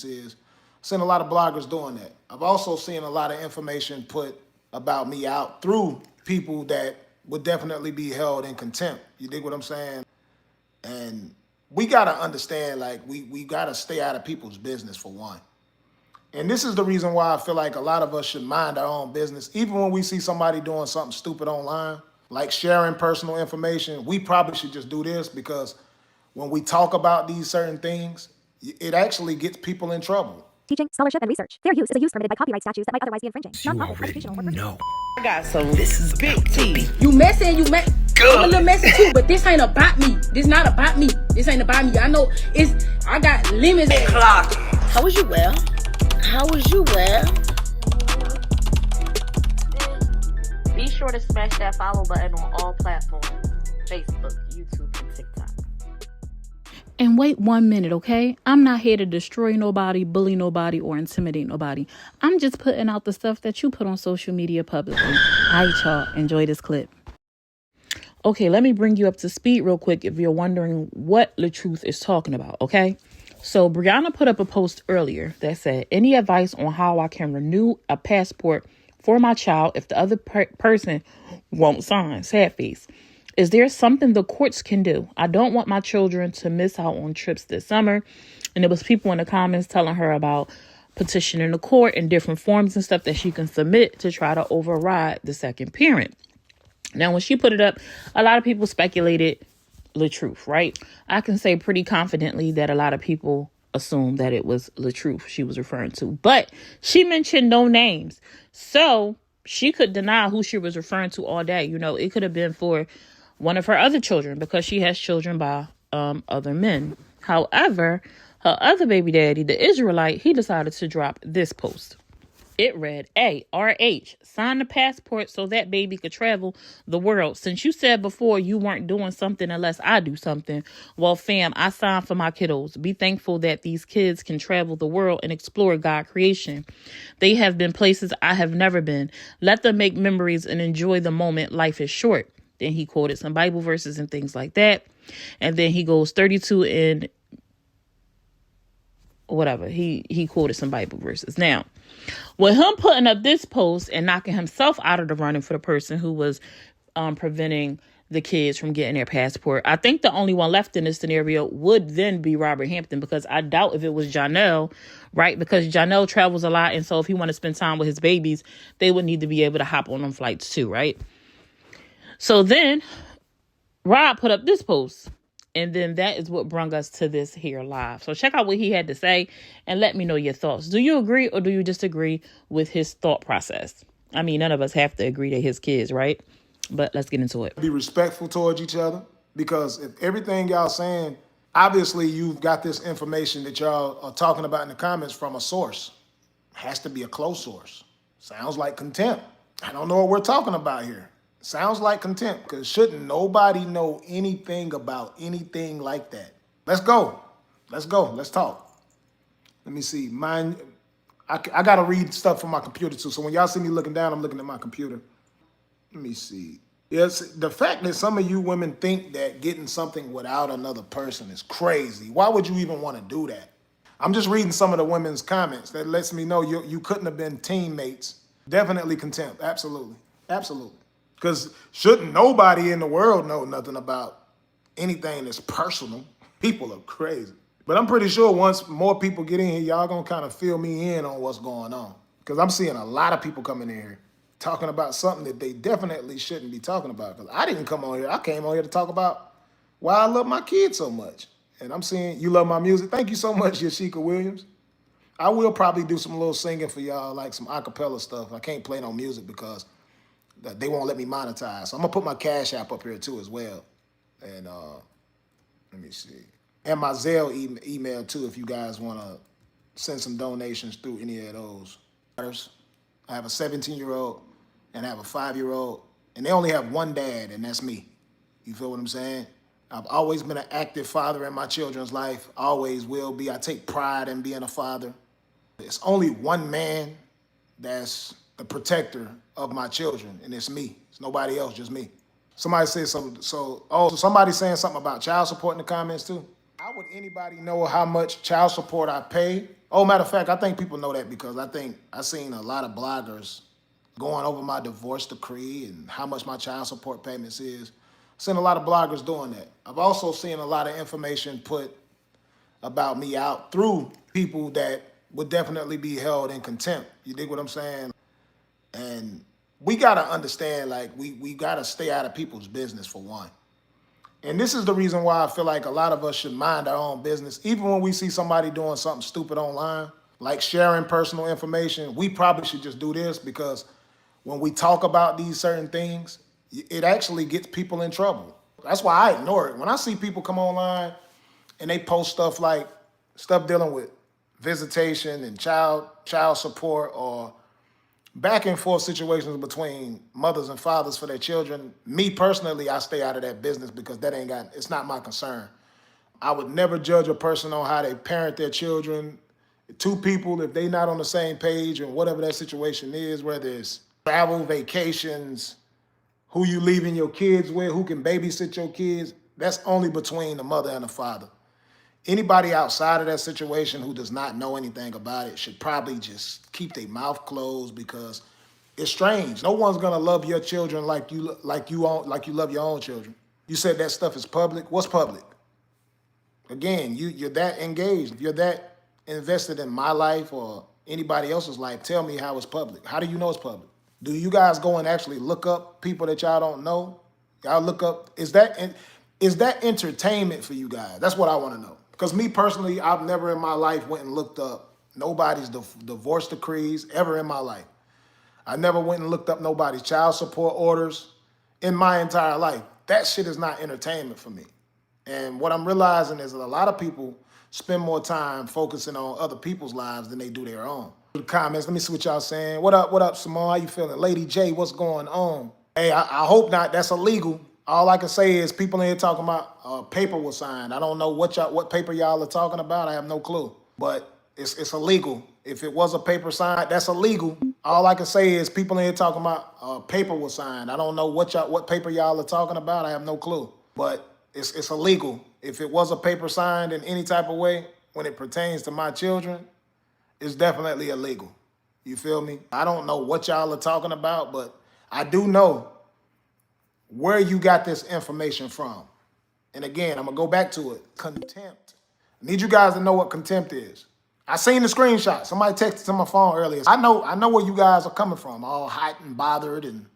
is. I've seen a lot of bloggers doing that. I've also seen a lot of information put about me out through people that would definitely be held in contempt. You dig what I'm saying? And we gotta understand, like, we gotta stay out of people's business for one. And this is the reason why I feel like a lot of us should mind our own business. Even when we see somebody doing something stupid online, like sharing personal information, we probably should just do this because when we talk about these certain things, it actually gets people in trouble. Teaching, scholarship, and research. Fair use is a use permitted by copyright statutes that might otherwise be infringing. Non-profit, educational, or No. I got some big tea. You messy and you messy. I'm a little messy too, but this ain't about me. This not about me. This ain't about me. I know I got limits. Clock. How was you well? How was you well? Be sure to smash that follow button on all platforms: Facebook, YouTube, and TikTok. And wait 1 minute, okay? I'm not here to destroy nobody, bully nobody, or intimidate nobody. I'm just putting out the stuff that you put on social media publicly. All right, y'all. Enjoy this clip. Okay, let me bring you up to speed real quick if you're wondering what LaTruth is talking about, okay? So Briana put up a post earlier that said, any advice on how I can renew a passport for my child if the other person won't sign? Sad face. Is there something the courts can do? I don't want my children to miss out on trips this summer. And there was people in the comments telling her about petitioning the court and different forms and stuff that she can submit to try to override the second parent. Now, when she put it up, a lot of people speculated LaTruth, right? I can say pretty confidently that a lot of people assumed that it was LaTruth she was referring to. But she mentioned no names. So she could deny who she was referring to all day. You know, it could have been for one of her other children because she has children by other men. However, her other baby daddy, the Israelite, he decided to drop this post. It read, A.R.H. sign the passport so that baby could travel the world. Since you said before you weren't doing something unless I do something, well, fam, I signed for my kiddos. Be thankful that these kids can travel the world and explore God's creation. They have been places I have never been. Let them make memories and enjoy the moment. Life is short. Then he quoted some Bible verses and things like that. And then he goes 32 and whatever. He quoted some Bible verses. Now, with him putting up this post and knocking himself out of the running for the person who was preventing the kids from getting their passport, I think the only one left in this scenario would then be Robert Hampton, because I doubt if it was Janelle, right? Because Janelle travels a lot. And so if he want to spend time with his babies, they would need to be able to hop on them flights too, right? So then Rob put up this post. And then that is what brought us to this here live. So check out what he had to say and let me know your thoughts. Do you agree or do you disagree with his thought process? I mean, none of us have to agree to his kids, right? But let's get into it. Be respectful towards each other, because if everything y'all saying, obviously you've got this information that y'all are talking about in the comments from a source. Has to be a close source. Sounds like contempt. I don't know what we're talking about here. Sounds like contempt, because shouldn't nobody know anything about anything like that? Let's go. Let's go. Let's talk. Let me see. Mine. I got to read stuff from my computer too. So when y'all see me looking down, I'm looking at my computer. Let me see. Yes, the fact that some of you women think that getting something without another person is crazy. Why would you even want to do that? I'm just reading some of the women's comments. That lets me know you couldn't have been teammates. Definitely contempt. Absolutely. Absolutely. Because shouldn't nobody in the world know nothing about anything that's personal? People are crazy. But I'm pretty sure once more people get in here, y'all gonna kind of fill me in on what's going on. Because I'm seeing a lot of people coming in here talking about something that they definitely shouldn't be talking about. Because I didn't come on here. I came on here to talk about why I love my kids so much. And I'm seeing you love my music. Thank you so much, Yashika Williams. I will probably do some little singing for y'all, like some acapella stuff. I can't play no music because they won't let me monetize. So I'm gonna put my Cash App up here too as well. And let me see. And my Zelle email too, if you guys wanna send some donations through any of those. I have a 17-year-old and I have a 5-year-old, and they only have one dad, and that's me. You feel what I'm saying? I've always been an active father in my children's life, always will be. I take pride in being a father. It's only one man that's the protector of my children, and it's me. It's nobody else, just me. Somebody said something. So somebody's saying something about child support in the comments too. How would anybody know how much child support I pay? Oh, matter of fact, I think people know that because I seen a lot of bloggers going over my divorce decree and how much my child support payments is. Seen a lot of bloggers doing that. I've also seen a lot of information put about me out through people that would definitely be held in contempt. You dig what I'm saying? And we gotta understand, like, we gotta stay out of people's business for one. And this is the reason why I feel like a lot of us should mind our own business. Even when we see somebody doing something stupid online, like sharing personal information, we probably should just do this because when we talk about these certain things, it actually gets people in trouble. That's why I ignore it. When I see people come online and they post stuff like stuff dealing with visitation and child support or back and forth situations between mothers and fathers for their children, me personally, I stay out of that business because it's not my concern. I would never judge a person on how they parent their children. Two people, if they not on the same page and whatever that situation is, whether it's travel, vacations, who you leaving your kids with, who can babysit your kids, that's only between the mother and the father. Anybody outside of that situation who does not know anything about it should probably just keep their mouth closed because it's strange. No one's gonna love your children like you love your own children. You said that stuff is public. What's public? Again, you're that engaged. If you're that invested in my life or anybody else's life, tell me how it's public. How do you know it's public? Do you guys go and actually look up people that y'all don't know? Y'all look up, is that entertainment for you guys? That's what I want to know. Because me personally, I've never in my life went and looked up nobody's divorce decrees ever in my life. I never went and looked up nobody's child support orders in my entire life. That shit is not entertainment for me. And what I'm realizing is that a lot of people spend more time focusing on other people's lives than they do their own. The comments, let me see what y'all saying. What up, Simone? How you feeling? Lady J, what's going on? Hey, I hope not. That's illegal. All I can say is people in here talking about paper was signed. I don't know what paper y'all are talking about. I have no clue. But it's illegal. If it was a paper signed, that's illegal. All I can say is people in here talking about paper was signed. I don't know what paper y'all are talking about. I have no clue. But it's illegal. If it was a paper signed in any type of way, when it pertains to my children, it's definitely illegal. You feel me? I don't know what y'all are talking about, but I do know where you got this information from. And again, I'm gonna go back to it. Contempt. I need you guys to know what contempt is. I seen the screenshot. Somebody texted to my phone earlier. I know where you guys are coming from, all hot and bothered and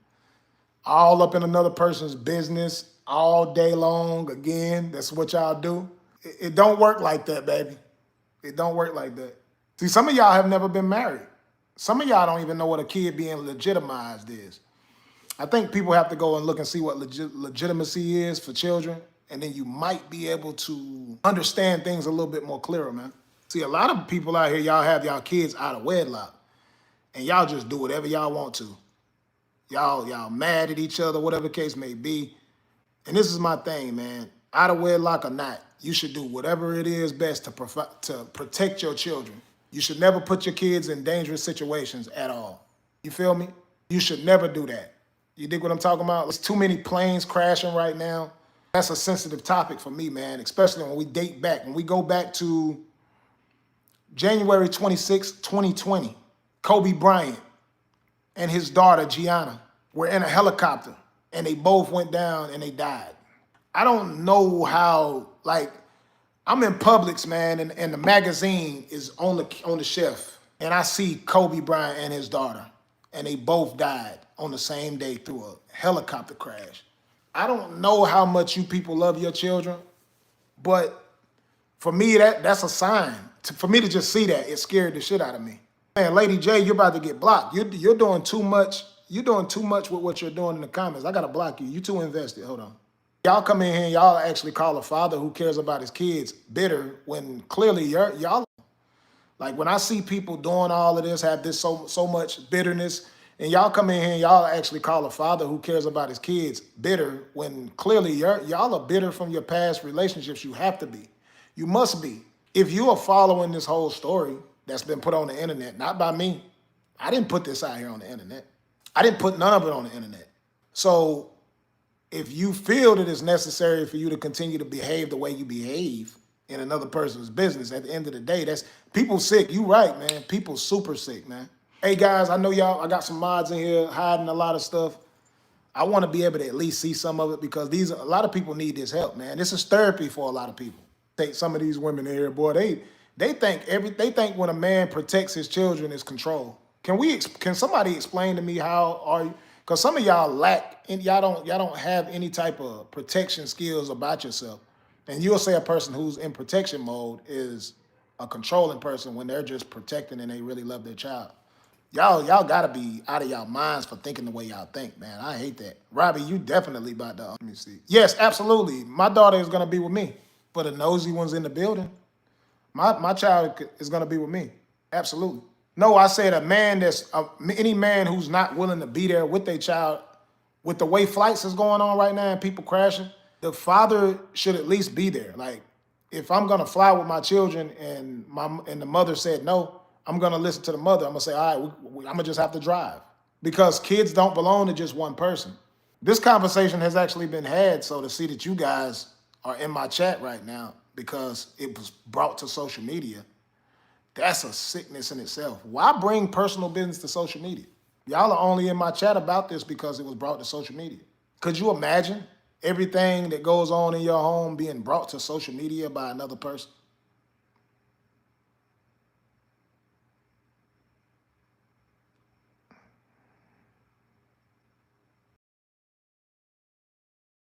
all up in another person's business all day long. Again, that's what y'all do. It don't work like that, baby. It don't work like that. See, some of y'all have never been married. Some of y'all don't even know what a kid being legitimized is. I think people have to go and look and see what legitimacy is for children, and then you might be able to understand things a little bit more clearer, man. See, a lot of people out here, y'all have y'all kids out of wedlock, and y'all just do whatever y'all want to. Y'all mad at each other, whatever the case may be. And this is my thing, man. Out of wedlock or not, you should do whatever it is best to protect your children. You should never put your kids in dangerous situations at all. You feel me? You should never do that. You dig what I'm talking about? There's too many planes crashing right now. That's a sensitive topic for me, man, especially when we date back. When we go back to January 26, 2020, Kobe Bryant and his daughter, Gianna, were in a helicopter, and they both went down and they died. I don't know how, like, I'm in Publix, man, and the magazine is on the shelf, and I see Kobe Bryant and his daughter, and they both died on the same day through a helicopter crash. I don't know how much you people love your children, but for me, that's a sign. For me to just see that, it scared the shit out of me. Man, Lady J, you're about to get blocked. You're doing too much. You're doing too much with what you're doing in the comments. I gotta block you. You too invested. Hold on. Y'all come in here and y'all actually call a father who cares about his kids bitter when clearly y'all, like when I see people doing all of this, have this so much bitterness, and y'all come in here and y'all actually call a father who cares about his kids bitter when clearly y'all are bitter from your past relationships. You have to be. You must be. If you are following this whole story that's been put on the internet, not by me, I didn't put this out here on the internet. I didn't put none of it on the internet. So if you feel that it's necessary for you to continue to behave the way you behave in another person's business. At the end of the day, that's people sick. You right, man. People super sick, man. Hey guys, I know y'all, I got some mods in here hiding a lot of stuff. I want to be able to at least see some of it because a lot of people need this help, man. This is therapy for a lot of people. Take some of these women in here, boy, they think when a man protects his children is control. Can somebody explain to me how are you? Because some of y'all lack and y'all don't have any type of protection skills about yourself. And you'll say a person who's in protection mode is a controlling person when they're just protecting and they really love their child. Y'all gotta be out of y'all minds for thinking the way y'all think, man. I hate that. Robbie, you definitely about to, let me see. Yes, absolutely. My daughter is gonna be with me. For the nosy ones in the building, my child is gonna be with me. Absolutely. No, I said any man who's not willing to be there with their child, with the way flights is going on right now and people crashing, the father should at least be there. Like, if I'm gonna fly with my children and the mother said no, I'm gonna listen to the mother. I'm gonna say, all right, I'm gonna just have to drive because kids don't belong to just one person. This conversation has actually been had, so to see that you guys are in my chat right now because it was brought to social media, that's a sickness in itself. Why bring personal business to social media? Y'all are only in my chat about this because it was brought to social media. Could you imagine everything that goes on in your home being brought to social media by another person?